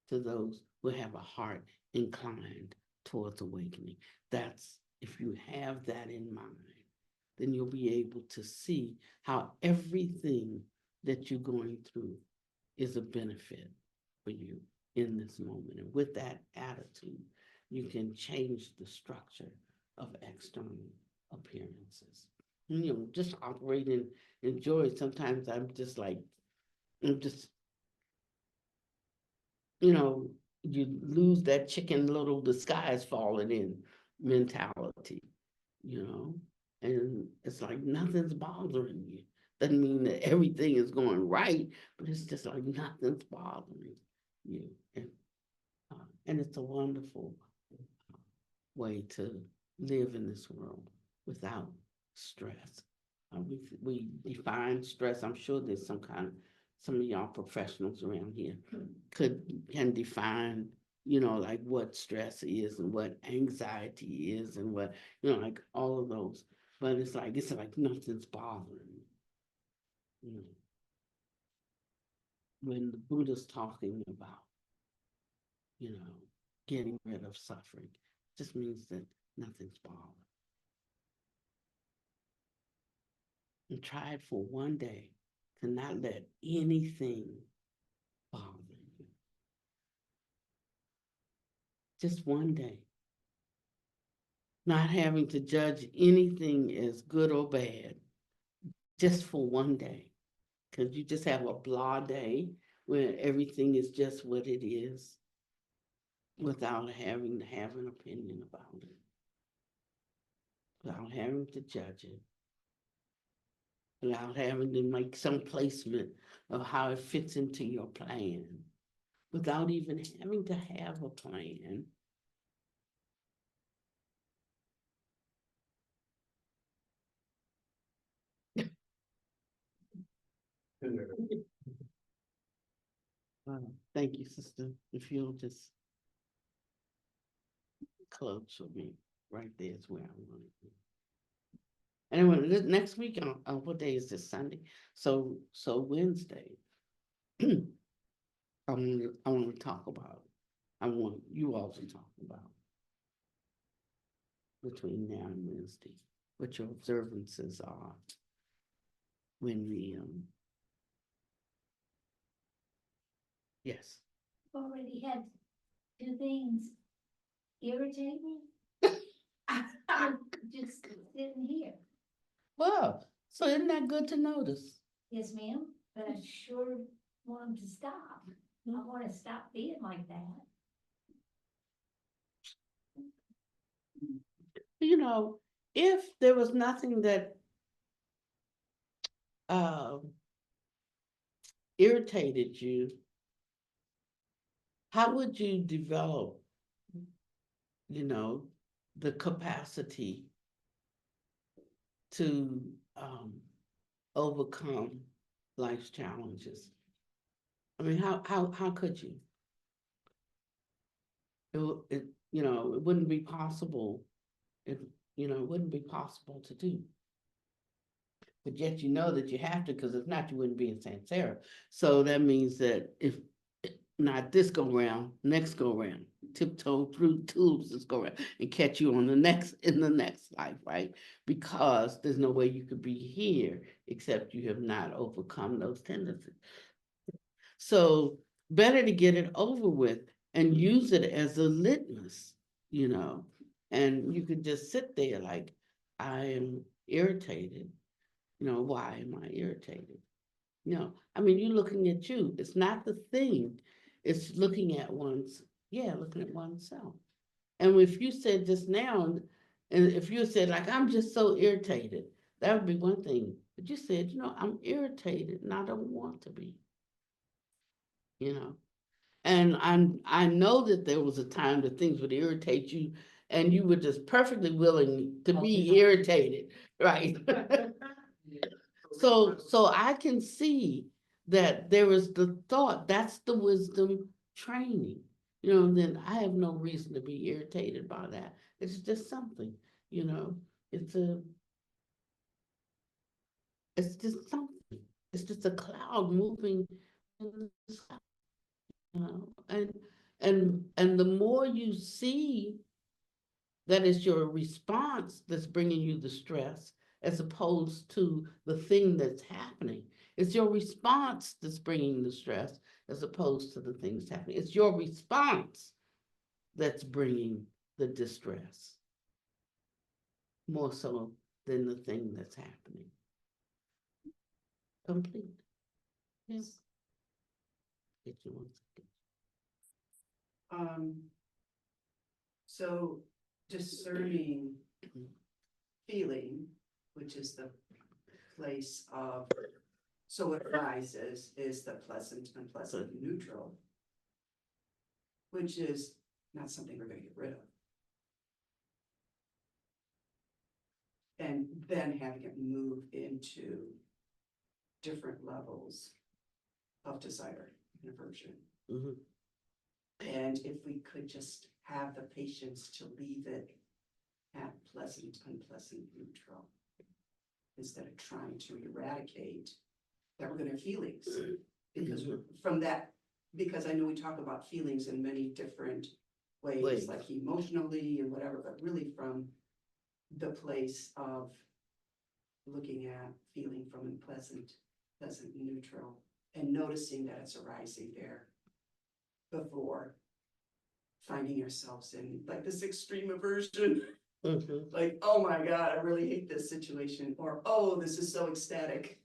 to those who have a heart inclined towards awakening. That's, if you have that in mind, then you'll be able to see how everything that you're going through is a benefit for you in this moment. And with that attitude, you can change the structure of external appearances. Just operating in joy. Sometimes I'm just, you lose that chicken little, the sky is falling in mentality, and it's like nothing's bothering you. Doesn't mean that everything is going right, but it's just like nothing's bothering you. And it's a wonderful way to live in this world without stress. We define stress. I'm sure there's some of y'all professionals around here can define, like what stress is and what anxiety is and what, like all of those. But it's like nothing's bothering me. When the Buddha's talking about you know, getting rid of suffering. Just means that nothing's bothering. And try it for one day to not let anything bother you. Just one day. Not having to judge anything as good or bad, just for one day. Because you just have a blah day where everything is just what it is without having to have an opinion about it, without having to judge it, without having to make some placement of how it fits into your plan, without even having to have a plan. Thank you, sister. If you'll just close for me, right there is where I'm going to be. Anyway, next week, what day is this? Sunday? So Wednesday, I want to talk about, I want you all to talk about between now and Wednesday, what your observances are when we, yes. Already had two things irritate me. Just sitting here. Well, so isn't that good to notice? Yes, ma'am, but I sure want them to stop. I want to stop being like that. You know, if there was nothing that irritated you, how would you develop, you know, the capacity to overcome life's challenges? I mean, how could you? It you know, it wouldn't be possible. It it wouldn't be possible to do. But yet you know that you have to, because if not, you wouldn't be in St. Sarah. So that means that if not this go round, next go round, tiptoe through tubes this go round and catch you on the next life, right? Because there's no way you could be here except you have not overcome those tendencies. So better to get it over with and use it as a litmus, and you could just sit there like, I am irritated. Why am I irritated? I mean, you're looking at you. It's not the thing. It's looking at looking at oneself. And if you said just now, and if you said like, I'm just so irritated, that would be one thing. But you said, I'm irritated and I don't want to be, you know. And I know that there was a time that things would irritate you and you were just perfectly willing to be irritated, right? So I can see that there is the thought, that's the wisdom training. Then I have no reason to be irritated by that. It's just something, it's it's just something. It's just a cloud moving in the sky, and the more you see that is your response that's bringing you the stress, as opposed to the thing that's happening. It's your response that's bringing the stress, as opposed to the things happening. It's your response that's bringing the distress, more so than the thing that's happening. Complete. Yes. Get you one second. So discerning feeling, which is the place of, so what arises is the pleasant, unpleasant, neutral, which is not something we're going to get rid of. And then having it move into different levels of desire and aversion. Mhm. And if we could just have the patience to leave it at pleasant, unpleasant, neutral, instead of trying to eradicate that we're going to have feelings. Because from that because I know we talk about feelings in many different ways, Ways. like emotionally and whatever, but really from the place of looking at feeling from pleasant, neutral, and noticing that it's arising there before finding ourselves in like this extreme aversion, Mhm. like, oh my God, I really hate this situation, or oh, this is so ecstatic.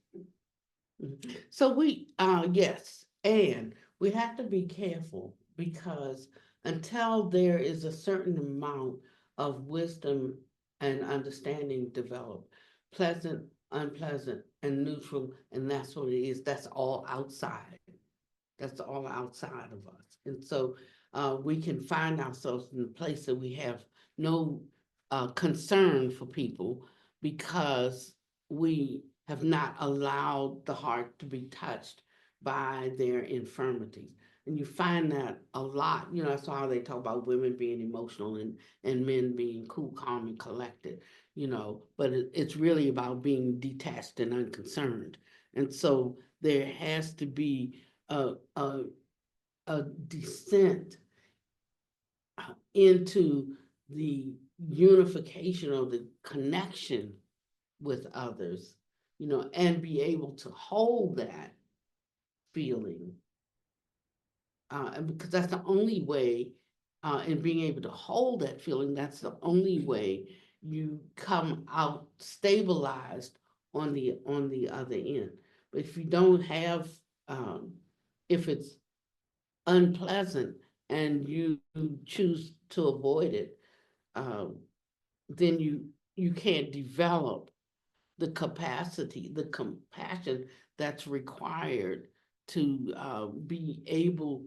So we, yes, and we have to be careful because until there is a certain amount of wisdom and understanding developed, pleasant, unpleasant, and neutral, and that's what it is. That's all outside. That's all outside of us. And so we can find ourselves in a place that we have no concern for people because we have not allowed the heart to be touched by their infirmities. And you find that a lot, you know, that's how they talk about women being emotional and men being cool, calm, and collected, you know, but it's really about being detached and unconcerned. And so there has to be a, a, a descent into the unification or the connection with others, you know, and be able to hold that feeling. And because that's the only way, in being able to hold that feeling, that's the only way you come out stabilized on the other end. But if you don't have, if it's unpleasant and you choose to avoid it, um, then you can't develop the capacity, the compassion that's required to be able,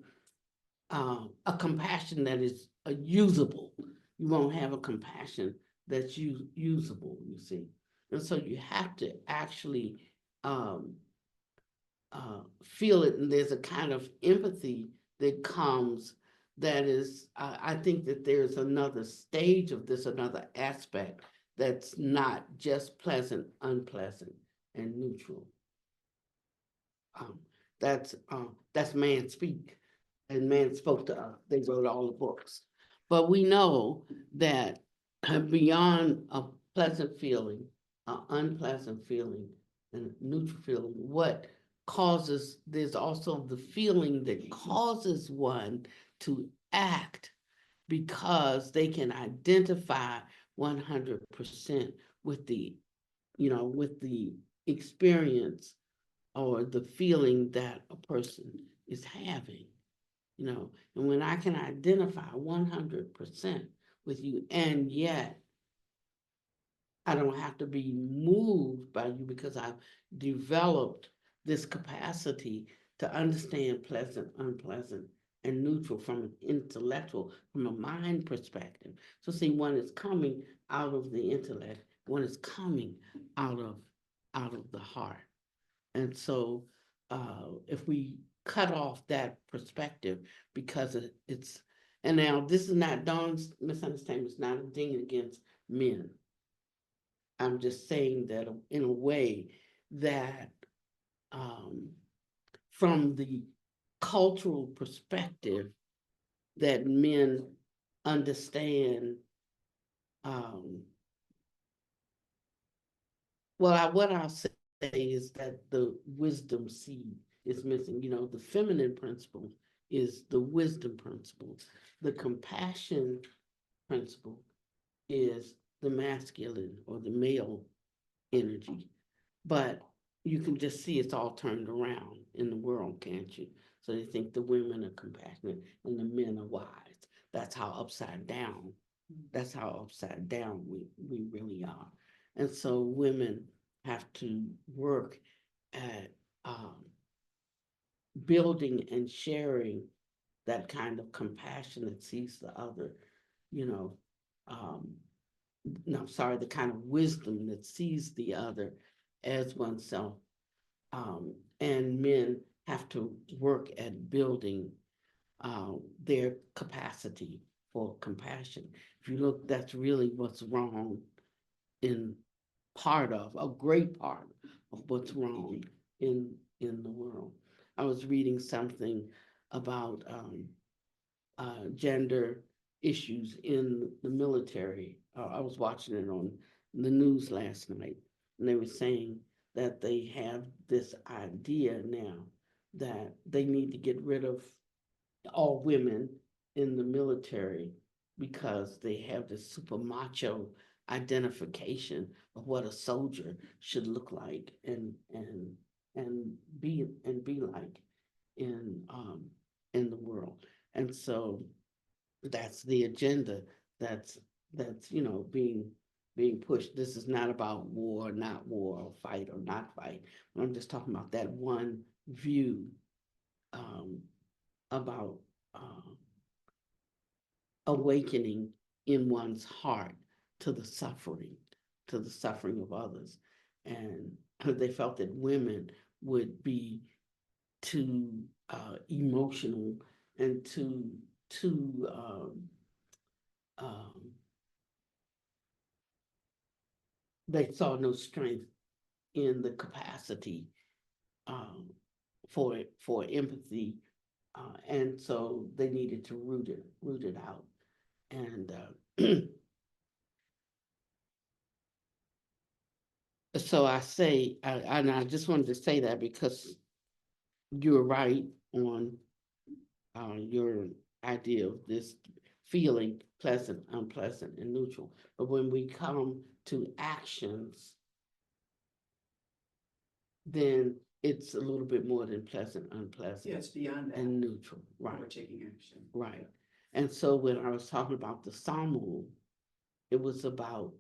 a compassion that is usable. You won't have a compassion that's usable, you see. And so you have to actually um, feel it, and there's a kind of empathy that comes that is, I think that there's another stage of this, another aspect that's not just pleasant, unpleasant, and neutral. Um, that's man speak, and man spoke to us. They wrote all the books. But we know that beyond a pleasant feeling, an unpleasant feeling, and a neutral feeling, what causes, there's also the feeling that causes one to act because they can identify 100% with the, you know, with the experience or the feeling that a person is having, you know. And when I can identify 100% with you, and yet I don't have to be moved by you because I've developed this capacity to understand pleasant, unpleasant, and neutral from an intellectual, from a mind perspective. So see, one is coming out of the intellect, one is coming out of the heart. And so if we cut off that perspective because it's, and now this is not Dawn's misunderstanding, it's not a ding against men. I'm just saying that in a way that from the cultural perspective that men understand, um, well, what I'll say is that the wisdom seed is missing. You know, the feminine principle is the wisdom principle. The compassion principle is the masculine or the male energy. But you can just see it's all turned around in the world, can't you? So they think the women are compassionate and the men are wise. That's how upside down. That's how upside down we really are. And so women have to work at building and sharing that kind of compassion that sees the other, you know, um, no, I'm sorry, the kind of wisdom that sees the other as oneself. And men have to work at building their capacity for compassion. If you look, that's really what's wrong in part of, a great part of what's wrong in the world. I was reading something about gender issues in the military. I was watching it on the news last night, and they were saying that they have this idea now that they need to get rid of all women in the military because they have this super macho identification of what a soldier should look like and be like in the world. And so that's the agenda that's being pushed. This is not about war, not war, or fight or not fight. I'm just talking about that one view um, about awakening in one's heart to the suffering of others. And they felt that women would be too emotional and too um, they saw no strength in the capacity um, for empathy, and so they needed to root it out. And so and I just wanted to say that because you're right on your idea of this feeling pleasant, unpleasant, and neutral. But when we come to actions, then it's a little bit more than pleasant, unpleasant, Yeah, it's beyond that. and neutral. We're Right, taking action. right. And so when I was talking about the Samu, it was about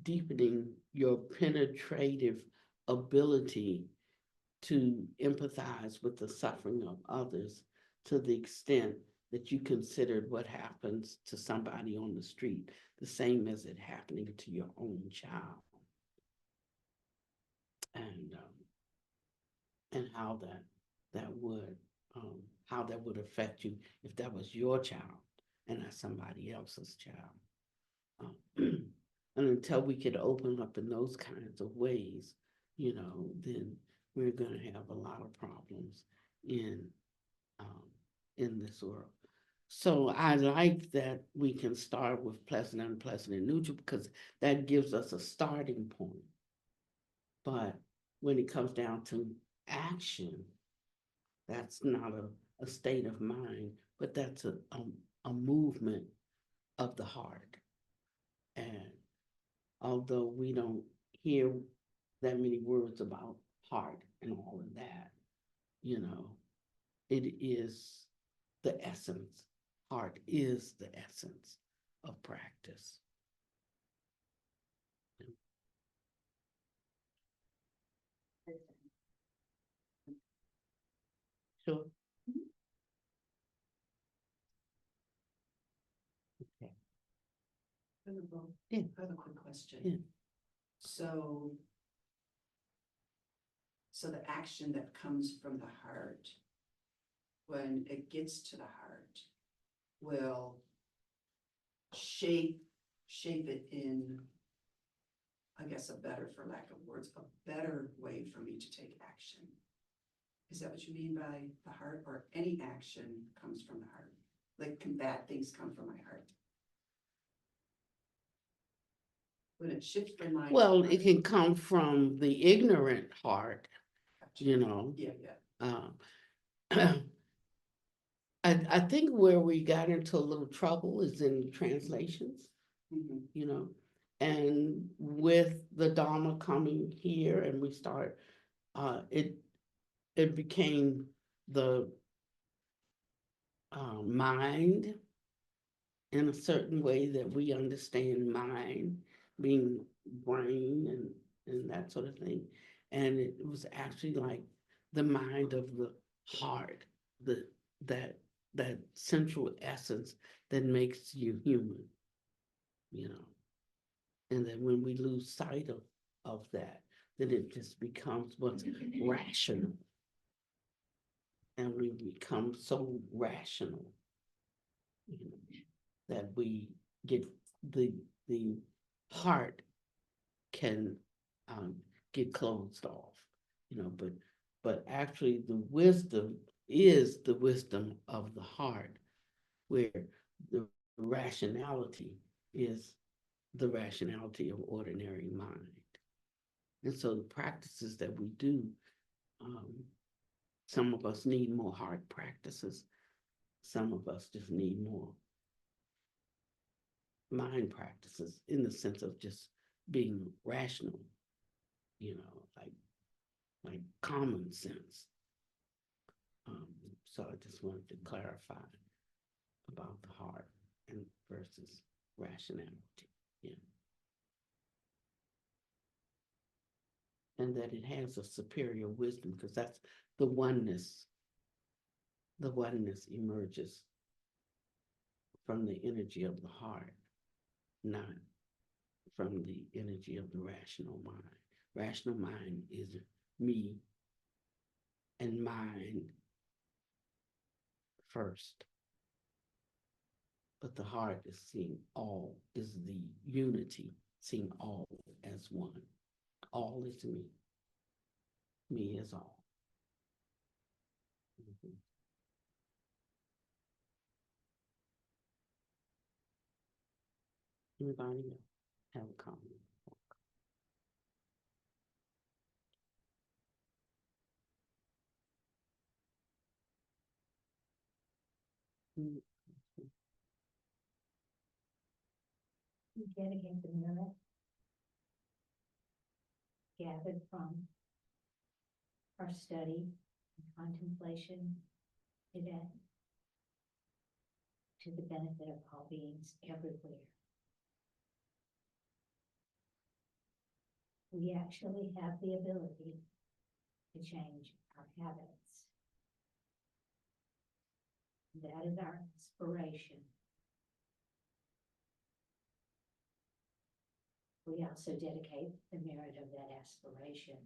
deepening your penetrative ability to empathize with the suffering of others to the extent that you considered what happens to somebody on the street the same as it happening to your own child. And how that would affect you if that was your child and not somebody else's child. And until we could open up in those kinds of ways, then we're going to have a lot of problems in this world. So I like that we can start with pleasant, unpleasant, and neutral because that gives us a starting point. But when it comes down to action, that's not a state of mind, but that's a movement of the heart. And although we don't hear that many words about heart and all of that, it is the essence. Heart is the essence of practice. Sure. Okay. Venerable, Yeah. I have a quick question. Yeah. So the action that comes from the heart, when it gets to the heart, will shape it in, I guess, a better, for lack of words, a better way for me to take action. Is that what you mean by the heart, or any action comes from the heart? Like, can bad things come from my heart? When it shifts my mind. Well, it can come from the ignorant heart, Yeah, I think where we got into a little trouble is in translations, Mhm. And with the Dharma coming here and we start, it became the mind in a certain way that we understand mind being brain and that sort of thing. And it was actually like the mind of the heart, that central essence that makes you human, And then when we lose sight of that, then it just becomes what's rational. And we become so rational, that we get the heart can get closed off, but actually the wisdom is the wisdom of the heart, where the rationality is the rationality of ordinary mind. And so the practices that we do, some of us need more heart practices. Some of us just need more mind practices in the sense of just being rational, like common sense. So I just wanted to clarify about the heart and versus rationality. Yeah. And that it has a superior wisdom, because that's the oneness. The oneness emerges from the energy of the heart, not from the energy of the rational mind. Rational mind is me and mine first. But the heart is seeing all, is the unity, seeing all as one. All is me. Me is all. Mhm. Anybody else have a comment? Mm. We dedicate the merit gathered from our study and contemplation today to the benefit of all beings everywhere. We actually have the ability to change our habits. That is our inspiration. We also dedicate the merit of that aspiration